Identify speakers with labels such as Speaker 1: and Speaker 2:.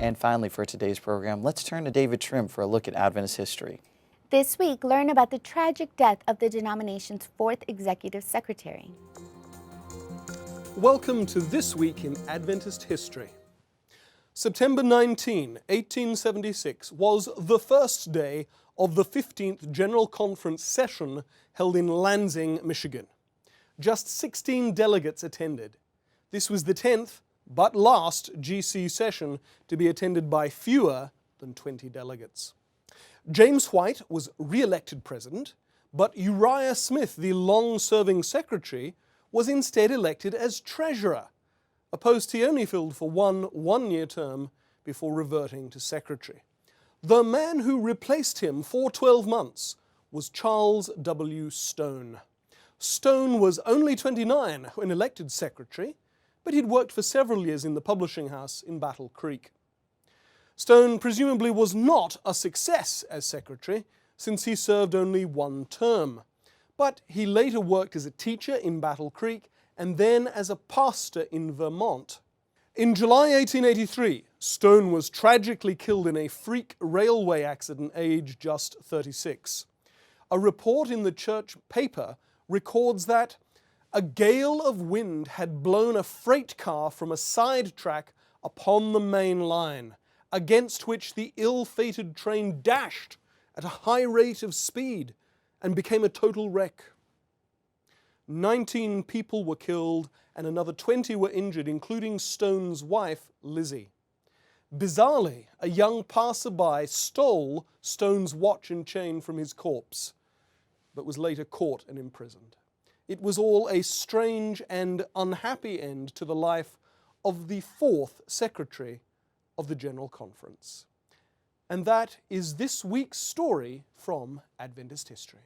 Speaker 1: And finally, for today's program, let's turn to David Trim for a look at Adventist history.
Speaker 2: This week, learn about the tragic death of the denomination's fourth executive secretary.
Speaker 3: Welcome to This Week in Adventist History. September 19, 1876 was the first day of the 15th General Conference session held in Lansing, Michigan. Just 16 delegates attended. This was the 10th but last GC session to be attended by fewer than 20 delegates. James White was re-elected president, but Uriah Smith, the long-serving secretary, was instead elected as treasurer, a post he only filled for one-year term before reverting to secretary. The man who replaced him for 12 months was Charles W. Stone. Stone was only 29 when elected secretary, but he'd worked for several years in the publishing house in Battle Creek. Stone presumably was not a success as secretary, since he served only one term, but he later worked as a teacher in Battle Creek and then as a pastor in Vermont. In July 1883, Stone was tragically killed in a freak railway accident aged just 36. A report in the church paper records that a gale of wind had blown a freight car from a side track upon the main line, against which the ill-fated train dashed at a high rate of speed and became a total wreck. 19 people were killed and another 20 were injured, including Stone's wife, Lizzie. Bizarrely, a young passerby stole Stone's watch and chain from his corpse, but was later caught and imprisoned. It was all a strange and unhappy end to the life of the fourth secretary of the General Conference. And that is this week's story from Adventist history.